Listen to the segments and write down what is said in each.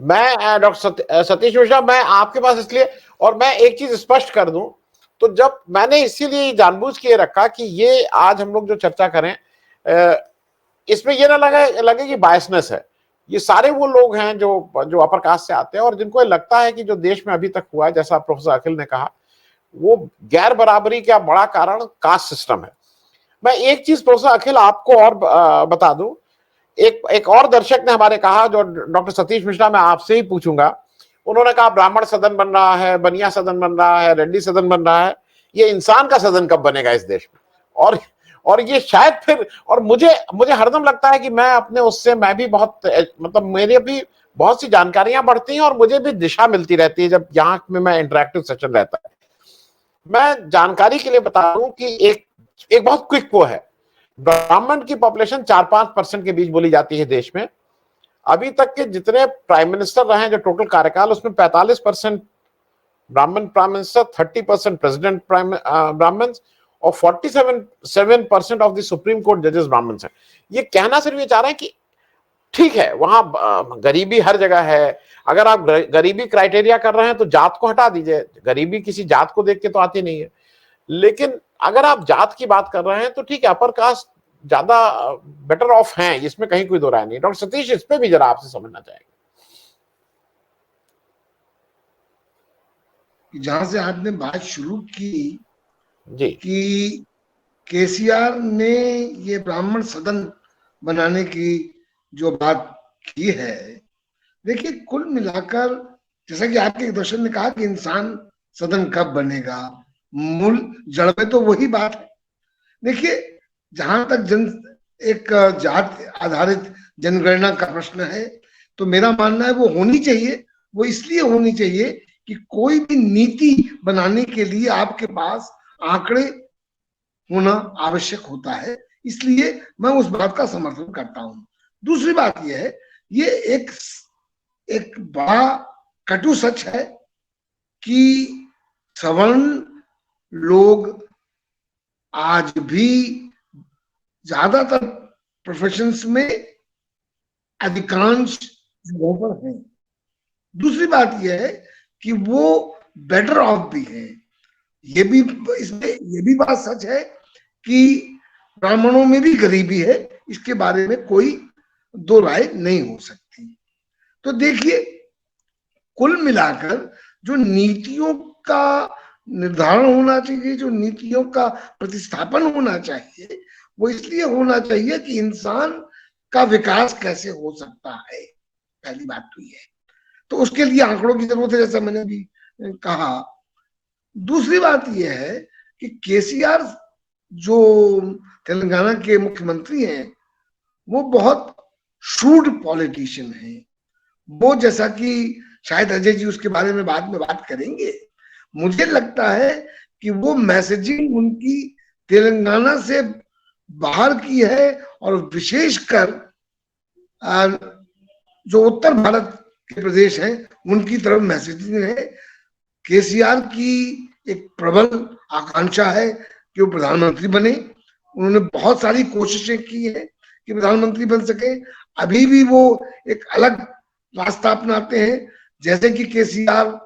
मैं डॉक्टर सतीश मिश्रा, मैं आपके पास इसलिए, और मैं एक चीज स्पष्ट कर दूं, तो जब मैंने इसीलिए जानबूझ के रखा कि ये आज हम लोग जो चर्चा करें, इसमें ये ना लगे कि बायसनेस है। ये सारे वो लोग हैं जो जो अपर कास्ट से आते हैं और जिनको लगता है कि जो देश में अभी तक हुआ है, जैसा प्रोफेसर अखिल ने कहा, वो गैर बराबरी का बड़ा कारण कास्ट सिस्टम है। मैं एक चीज प्रोफेसर अखिल आपको और बता दूं, एक और दर्शक ने हमारे कहा, जो डॉक्टर सतीश मिश्रा, मैं आपसे ही पूछूंगा, उन्होंने कहा ब्राह्मण सदन बन रहा है, बनिया सदन बन रहा है, रेड्डी सदन बन रहा है, ये इंसान का सदन कब बनेगा इस देश में? और ये शायद फिर, और मुझे मुझे हरदम लगता है कि मैं अपने उससे, मैं भी बहुत, मतलब मेरे भी बहुत सी जानकारियां बढ़ती हैं और मुझे भी दिशा मिलती रहती है जब यहाँ में मैं इंटरेक्टिव सेशन रहता है। मैं जानकारी के लिए बता दूं कि एक एक बहुत क्विक वो है, ब्राह्मण की पॉपुलेशन 4-5% के बीच बोली जाती है देश में। अभी तक के जितने प्राइम मिनिस्टर रहे हैं, जो टोटल कार्यकाल, उसमें 45% ब्राह्मण प्राइम मिनिस्टर, 30% प्रेसिडेंट ब्राह्मण, और 47% ऑफ द सुप्रीम कोर्ट जजेस ब्राह्मण हैं। ये कहना सिर्फ ये चाह रहे हैं कि ठीक है, वहां गरीबी हर जगह है। अगर आप गरीबी क्राइटेरिया कर रहे हैं तो जात को हटा दीजिए, गरीबी किसी जात को देख के तो आती नहीं है। लेकिन अगर आप जात की बात कर रहे हैं तो ठीक है, अपर कास्ट ज्यादा बेटर ऑफ हैं, इसमें कहीं कोई दो राय नहीं। डॉक्टर सतीश, इस पे भी जरा आपसे समझना चाहेंगे। जहां से आपने बात शुरू की जी, कि केसीआर ने ये ब्राह्मण सदन बनाने की जो बात की है, देखिए कुल मिलाकर, जैसा कि आपके दर्शन ने कहा कि इंसान सदन कब बनेगा, मूल जड़ में तो वही बात है। देखिए, जहां तक एक जात आधारित जनगणना का प्रश्न है, तो मेरा मानना है वो होनी चाहिए। वो इसलिए होनी चाहिए कि कोई भी नीति बनाने के लिए आपके पास आंकड़े होना आवश्यक होता है, इसलिए मैं उस बात का समर्थन करता हूं। दूसरी बात यह है, ये एक बड़ा कटु सच है कि सवर्ण लोग आज भी ज्यादातर प्रोफेशंस में अधिकांश जगहों पर हैं। दूसरी बात यह है कि वो बेटर ऑफ भी है। ये भी, इसमें ये भी बात सच है कि ब्राह्मणों में भी गरीबी है, इसके बारे में कोई दो राय नहीं हो सकती। तो देखिए, कुल मिलाकर जो नीतियों का निर्धारण होना चाहिए, जो नीतियों का प्रतिस्थापन होना चाहिए, वो इसलिए होना चाहिए कि इंसान का विकास कैसे हो सकता है, पहली बात तो ये है। तो उसके लिए आंकड़ों की जरूरत है, जैसा मैंने भी कहा। दूसरी बात यह है कि केसीआर जो तेलंगाना के मुख्यमंत्री हैं, वो बहुत शूड पॉलिटिशियन हैं। वो, जैसा कि शायद अजय जी उसके बारे में बाद में बात करेंगे, मुझे लगता है कि वो मैसेजिंग उनकी तेलंगाना से बाहर की है, और विशेषकर जो उत्तर भारत के प्रदेश हैं उनकी तरफ मैसेजिंग है। केसीआर की एक प्रबल आकांक्षा है कि वो प्रधानमंत्री बने। उन्होंने बहुत सारी कोशिशें की हैं कि प्रधानमंत्री बन सके। अभी भी वो एक अलग रास्ता अपनाते हैं। जैसे कि केसीआर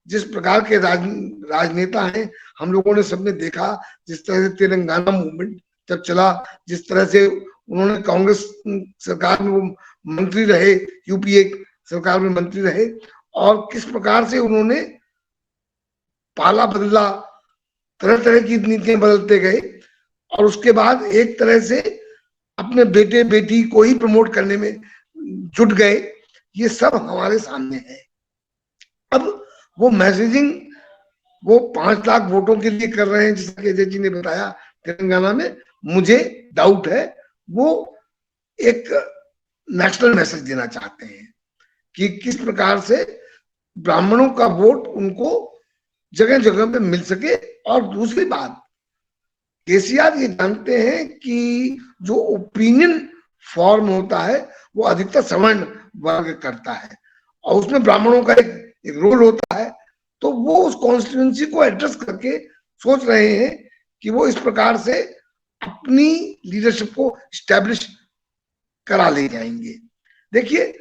जिस प्रकार के राजनेता हैं, हम लोगों ने सबने देखा, जिस तरह से तेलंगाना मूवमेंट जब चला, जिस तरह से उन्होंने कांग्रेस सरकार में वो मंत्री रहे, यूपीए सरकार में मंत्री रहे, और किस प्रकार से उन्होंने पाला बदला, तरह तरह की नीतियां बदलते गए, और उसके बाद एक तरह से अपने बेटे बेटी को ही प्रमोट करने में जुट गए। ये सब हमारे सामने है। अब वो मैसेजिंग वो 5 लाख वोटों के लिए कर रहे हैं, जैसा कि अजय जी ने बताया तेलंगाना में। मुझे डाउट है वो एक नेशनल मैसेज देना चाहते हैं कि किस प्रकार से ब्राह्मणों का वोट उनको जगह जगह पे मिल सके। और दूसरी बात, केसीआर ये जानते हैं कि जो ओपिनियन फॉर्म होता है वो अधिकतर सवर्ण वर्ग करता है, और उसमें ब्राह्मणों का एक रोल होता है। तो वो उस कॉन्स्टिट्यूंसी को एड्रेस करके सोच रहे हैं कि वो इस प्रकार से अपनी लीडरशिप को स्टैब्लिश करा ले जाएंगे। देखिए,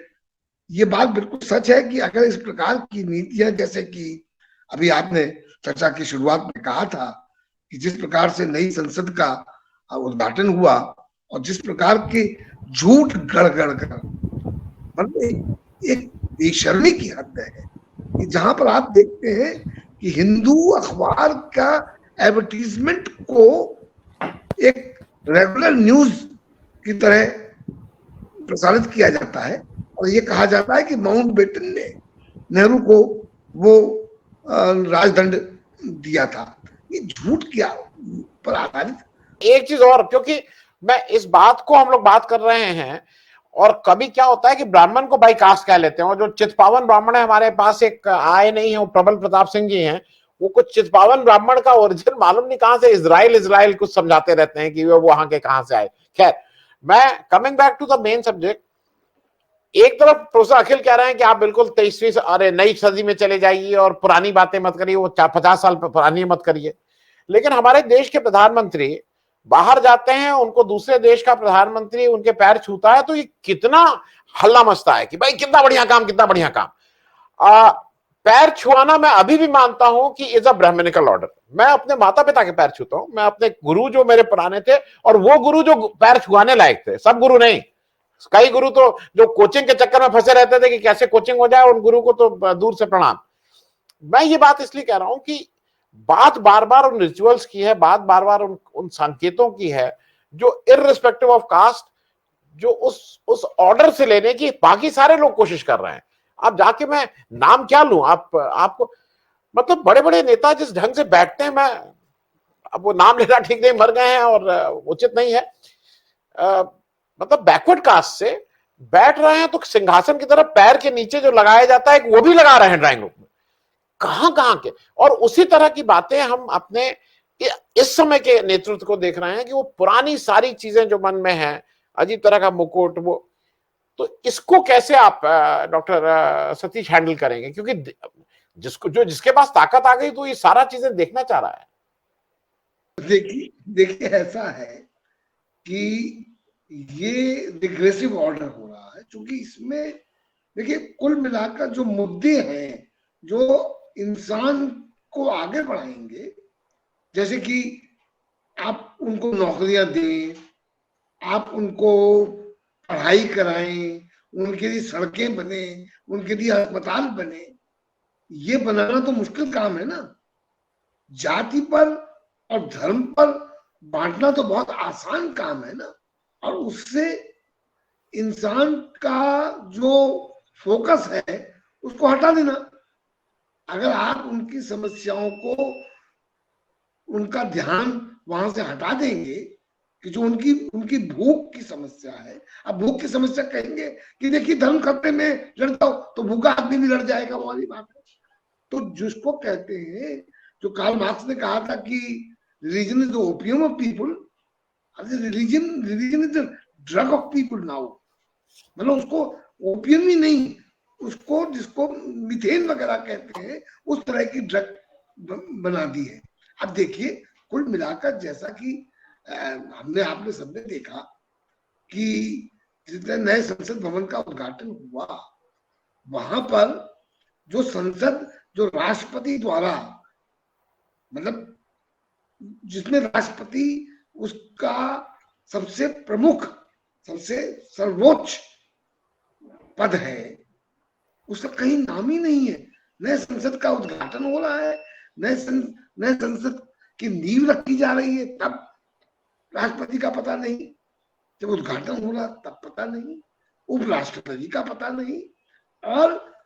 ये बात बिल्कुल सच है कि अगर इस प्रकार की नीतियां, जैसे कि अभी आपने चर्चा की शुरुआत में कहा था कि जिस प्रकार से नई संसद का उद्घाटन हुआ और जिस प्रकार के झूठ गढ़ गढ़ कर, मतलब एक बेशर्मी की हद है कि जहां पर आप देखते हैं कि हिंदू अखबार का एडवर्टीजमेंट को एक रेगुलर न्यूज की तरह प्रसारित किया जाता है और ये कहा जाता है कि माउंटबेटन ने नेहरू को वो राजदंड दिया था। ये झूठ क्या पर आधारित। एक चीज और, क्योंकि मैं इस बात को हम लोग बात कर रहे हैं और कभी क्या होता है कि ब्राह्मण को भाई कास्ट कह लेते हैं, और जो चितपावन ब्राह्मण है हमारे पास एक आए नहीं है, वो प्रबल प्रताप सिंह जी हैं, वो कुछ चितपावन ब्राह्मण का ओरिजिन मालूम नहीं कहां से इजराइल इजराइल कुछ समझाते रहते हैं कि वो वहां के कहां से आए। खैर, मैं coming back to the main subject, एक तरफ प्रोफेसर अखिल कह रहे हैं कि आप बिल्कुल 23वीं अरे नई सदी में चले जाइए और पुरानी बातें मत करिए, वो 50 साल पुरानी मत करिए। लेकिन हमारे देश के प्रधानमंत्री बाहर जाते हैं, उनको दूसरे देश का प्रधानमंत्री उनके पैर छूता है तो ये कितना हल्ला मचता है कि भाई कितना बढ़िया काम, कितना बढ़िया काम। पैर छुआना मैं अभी भी मानता हूं कि इज अ ब्राह्मणिकल ऑर्डर। मैं अपने माता पिता के पैर छूता हूं, मैं अपने गुरु जो मेरे पुराने थे, और वो गुरु जो पैर छुआने लायक थे, सब गुरु नहीं, कई गुरु तो जो कोचिंग के चक्कर में फंसे रहते थे कि कैसे कोचिंग हो जाए, उन गुरु को तो दूर से प्रणाम। मैं ये बात इसलिए कह रहा हूं कि बात बार बार उन रिचुअल्स की है, बात बार बार उन संकेतों की है जो इररिस्पेक्टिव ऑफ कास्ट, जो उस ऑर्डर से लेने की बाकी सारे लोग कोशिश कर रहे हैं। अब जाके मैं नाम क्या लूं, आपको मतलब बड़े बड़े नेता जिस ढंग से बैठते हैं, मैं अब वो नाम लेना ठीक नहीं, मर गए हैं और उचित नहीं है, मतलब बैकवर्ड कास्ट से बैठ रहे हैं तो सिंहासन की तरफ पैर के नीचे जो लगाया जाता है वो भी लगा रहे हैं ड्राइंग रूम में, कहां कहां के। और उसी तरह की बातें हम अपने इस समय के नेतृत्व को देख रहे हैं कि वो पुरानी सारी चीजें जो मन में है, अजीब तरह का मुकुट, वो तो इसको कैसे आप डॉक्टर सतीश हैंडल करेंगे, क्योंकि जिसके पास ताकत आ गई तो ये सारा चीजें देखना चाह रहा है। देखिए ऐसा है कि ये रिग्रेसिव ऑर्डर हो रहा है, क्योंकि इसमें देखिए कुल मिलाकर जो मुद्दे हैं जो इंसान को आगे बढ़ाएंगे, जैसे कि आप उनको नौकरियां दें, आप उनको पढ़ाई कराएं, उनके लिए सड़कें बने, उनके लिए अस्पताल बने, ये बनाना तो मुश्किल काम है ना। जाति पर और धर्म पर बांटना तो बहुत आसान काम है ना, और उससे इंसान का जो फोकस है उसको हटा देना। अगर आप उनकी समस्याओं को, उनका ध्यान वहां से हटा देंगे कि जो उनकी उनकी भूख की समस्या है, अब भूख की समस्या कहेंगे कि देखिए धर्म खतरे में लड़ जाओ तो भूखा आदमी भी लड़ जाएगा, वो वाली बात है। तो जिसको कहते हैं, जो कार्ल मार्क्स ने कहा था कि religion is the opium of people, religion is the drug of people now. मतलब उसको ओपियम ही नहीं, उसको जिसको मिथेन वगैरह कहते हैं उस तरह की ड्रग बना दी है। अब देखिए कुल मिलाकर जैसा कि हमने आपने सबने देखा कि जितने नए संसद भवन का उद्घाटन हुआ, वहां पर जो संसद, जो राष्ट्रपति द्वारा, मतलब जिसमें राष्ट्रपति उसका सबसे प्रमुख, सबसे सर्वोच्च पद है, उसका कहीं नाम ही नहीं है। नए संसद का उद्घाटन हो रहा है, नए संसद की नींव रखी जा रही है, तब राष्ट्रपति का पता नहीं, जब उद्घाटन हो रहा तब पता नहीं, उपराष्ट्रपति का पता नहीं, और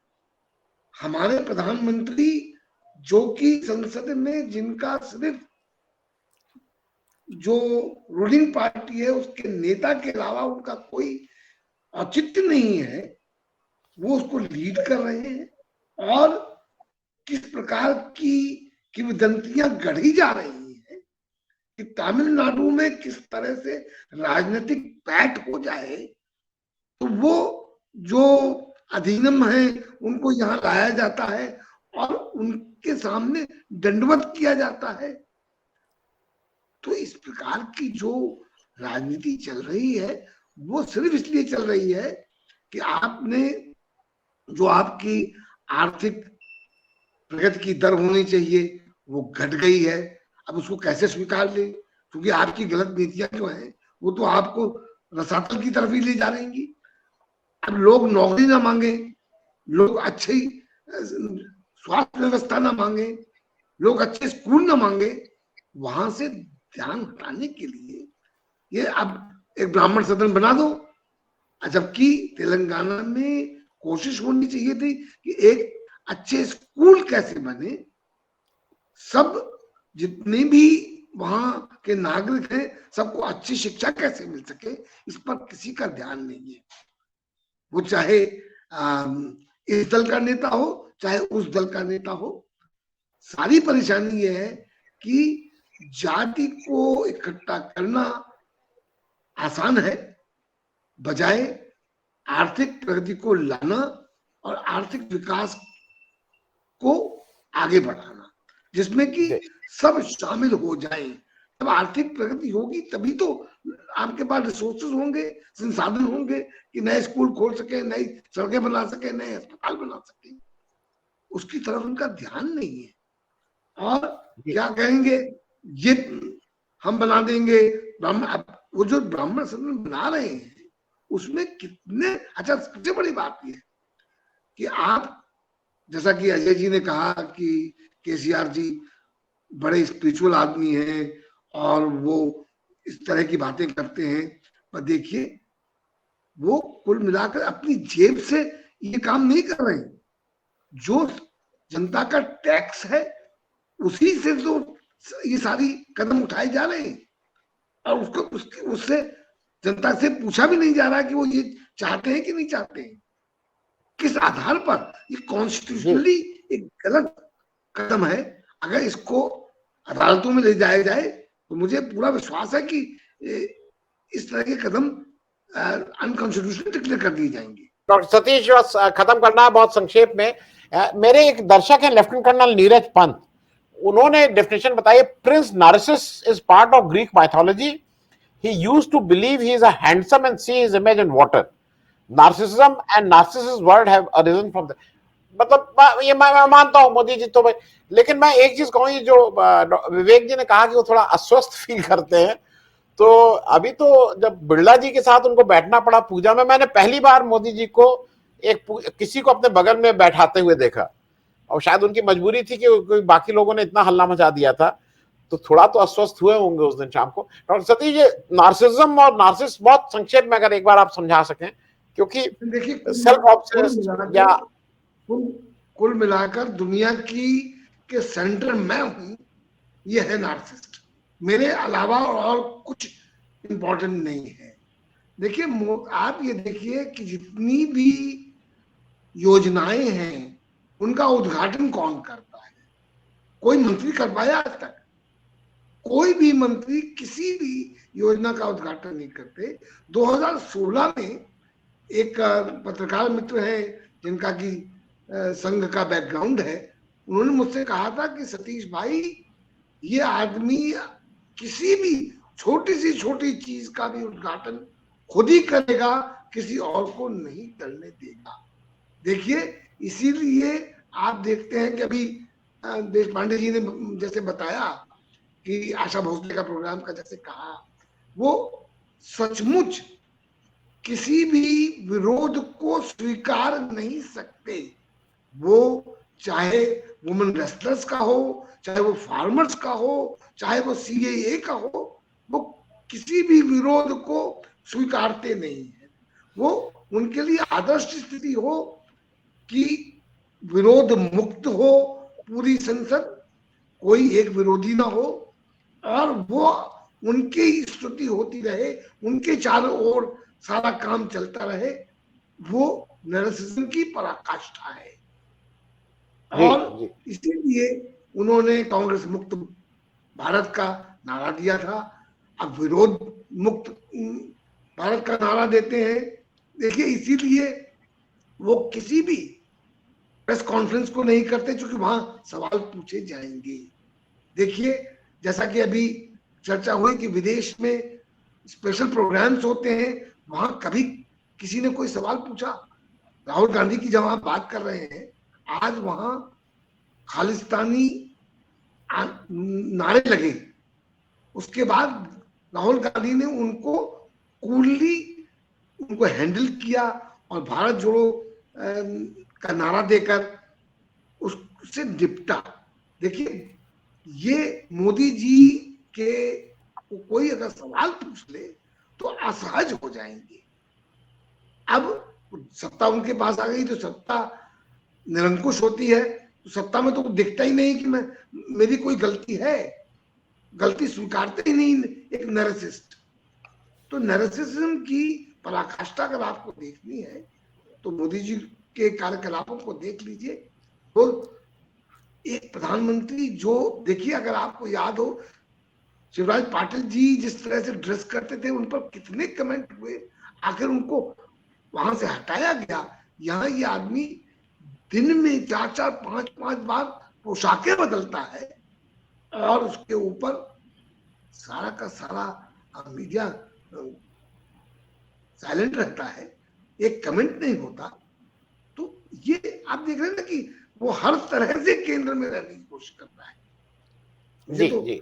हमारे प्रधानमंत्री जो कि संसद में जिनका सिर्फ जो रूलिंग पार्टी है उसके नेता के अलावा उनका कोई औचित्य नहीं है, वो उसको लीड कर रहे हैं। और किस प्रकार की किंवदंतियां गढ़ी जा रही हैं कि तमिलनाडु में किस तरह से राजनीतिक पैठ हो जाए तो वो जो अधिनियम है उनको यहाँ लाया जाता है और उनके सामने दंडवत किया जाता है। तो इस प्रकार की जो राजनीति चल रही है वो सिर्फ इसलिए चल रही है कि आपने जो आपकी आर्थिक प्रगति की दर होनी चाहिए वो घट गई है। अब उसको कैसे स्वीकार ले, क्योंकि आपकी गलत नीतियां जो है वो तो आपको रसातल की तरफ ही ले जा रही। अब लोग नौकरी ना मांगे, लोग अच्छी स्वास्थ्य व्यवस्था ना मांगे, लोग अच्छे स्कूल ना मांगे, वहां से ध्यान हटाने के लिए ये अब एक ब्राह्मण सदन बना दो। जबकि तेलंगाना में कोशिश होनी चाहिए थी कि एक अच्छे स्कूल कैसे बने, सब जितने भी वहां के नागरिक हैं सबको अच्छी शिक्षा कैसे मिल सके, इस पर किसी का ध्यान नहीं है। वो चाहे इस दल का नेता हो चाहे उस दल का नेता हो, सारी परेशानी ये है कि जाति को इकट्ठा करना आसान है, बजाय आर्थिक प्रगति को लाना और आर्थिक विकास को आगे बढ़ाना, जिसमें कि सब शामिल हो जाएं। जब आर्थिक प्रगति होगी तभी तो आपके पास रिसोर्सेज होंगे, संसाधन होंगे कि नए स्कूल खोल सके, नई सड़कें बना सके, नए अस्पताल बना सके। उसकी तरफ उनका ध्यान नहीं है। और क्या कहेंगे, ये हम बना देंगे ब्राह्मण। वो जो ब्राह्मण सदन बना रहे हैं उसमें कितने, अच्छा सबसे बड़ी बात यह कि आप, जैसा कि अजय जी ने कहा कि केसीआर जी बड़े स्पिरिचुअल आदमी हैं और वो इस तरह की बातें करते हैं, पर देखिए वो कुल मिलाकर अपनी जेब से ये काम नहीं कर रहे हैं। जो जनता का टैक्स है उसी से तो ये सारी कदम उठाए जा रहे हैं, और उसको उससे जनता से पूछा भी नहीं जा रहा कि वो ये चाहते हैं कि नहीं चाहते हैं। किस आधार पर? ये कॉन्स्टिट्यूशनली एक गलत कदम है। अगर इसको अदालतों में ले जाया जाए तो मुझे पूरा विश्वास है कि इस तरह के कदम अनकॉन्स्टिट्यूशनल डिक्लेयर कर दिए जाएंगे। डॉक्टर सतीश, खत्म करना है बहुत संक्षेप में। मेरे एक दर्शक हैं लेफ्टिनेंट कर्नल नीरज पंत, उन्होंने डेफिनेशन बताई, prince Narcissus is part of Greek mythology, he used to believe he is a handsome and see his image in water, narcissism and narcissus word have origin from the, मतलब ये मैं मानता हूं मोदी जी तो भाई, लेकिन मैं एक चीज कहूँ, जो विवेक जी ने कहा कि वो थोड़ा अस्वस्थ फील करते हैं, तो अभी तो जब बिरला जी के साथ उनको बैठना पड़ा पूजा में, मैंने पहली बार मोदी जी को किसी को अपने बगल में बैठाते हुए देखा, और शायद उनकी मजबूरी थी कि बाकी लोगों ने इतना हल्ला मचा दिया था, तो थोड़ा तो अस्वस्थ हुए होंगे उस दिन शाम को। डॉक्टर सतीश, ये नार्सिज्म और नार्सिस बहुत संक्षेप में अगर एक बार आप समझा सकें, क्योंकि सेल्फ ऑब्सेस्ड या कुल मिलाकर दुनिया के सेंटर मैं हूं, ये है नार्सिस्ट, मेरे अलावा और कुछ इंपॉर्टेंट नहीं है। देखिए आप ये देखिए कि जितनी भी योजनाएं हैं उनका उद्घाटन कौन करता है? कोई मंत्री कर पाया आज तक? कोई भी मंत्री किसी भी योजना का उद्घाटन नहीं करते। 2016 में एक पत्रकार मित्र है जिनका की संघ का बैकग्राउंड है, उन्होंने मुझसे कहा था कि सतीश भाई, ये आदमी किसी भी छोटी सी छोटी चीज का भी उद्घाटन खुद ही करेगा, किसी और को नहीं करने देगा। देखिए इसीलिए आप देखते हैं कि अभी देश पांडे जी ने जैसे बताया कि आशा भोसले का प्रोग्राम का जैसे कहा, वो सचमुच किसी भी विरोध को स्वीकार नहीं सकते। वो चाहे वुमेन रेस्लर्स का हो, चाहे वो फार्मर्स का हो, चाहे वो सीएए का हो, वो किसी भी विरोध को स्वीकारते नहीं है। वो उनके लिए आदर्श स्थिति हो कि विरोध मुक्त हो पूरी संसद, कोई एक विरोधी ना हो, और वो उनकी ही स्तुति होती रहे, उनके चारों ओर सारा काम चलता रहे। वो नार्सिसिज्म की पराकाष्ठा है। और इसीलिए उन्होंने कांग्रेस मुक्त भारत का नारा दिया था। अब विरोध मुक्त भारत का नारा देते हैं। देखिए इसीलिए वो किसी भी प्रेस कॉन्फ्रेंस को नहीं करते, क्योंकि वहां सवाल पूछे जाएंगे। देखिए जैसा कि अभी चर्चा हुई कि विदेश में स्पेशल प्रोग्राम्स होते हैं, वहां कभी किसी ने कोई सवाल पूछा? राहुल गांधी की जब आप बात कर रहे हैं, आज वहां खालिस्तानी नारे लगे, उसके बाद राहुल गांधी ने उनको कूलली उनको हैंडल किया और भारत जोड़ो का नारा देकर उससे निपटा। देखिए, ये मोदी जी के कोई अगर सवाल पूछ ले तो असहज हो जाएंगे। अब सत्ता उनके पास आ गई तो सत्ता निरंकुश होती है, तो सत्ता में तो दिखता ही नहीं कि मैं मेरी कोई गलती है, गलती स्वीकारते ही नहीं एक नैरेसिस्ट। तो नैरेसिज्म की पराकाष्ठा अगर आपको देखनी है तो मोदी जी के कार्यकलापों को देख लीजिए। तो एक प्रधानमंत्री जो, देखिए अगर आपको याद हो, शिवराज पाटिल जी जिस तरह से ड्रेस करते थे उन पर कितने कमेंट हुए, आखिर उनको वहां से हटाया गया। यहाँ ये आदमी दिन में 4-4, 5-5 बार पोशाकें बदलता है और उसके ऊपर सारा का सारा मीडिया साइलेंट रहता है, एक कमेंट नहीं होता। तो ये आप देख रहे हैं ना कि वो हर तरह से केंद्र में रहने की कोशिश करता है। जी तो जी।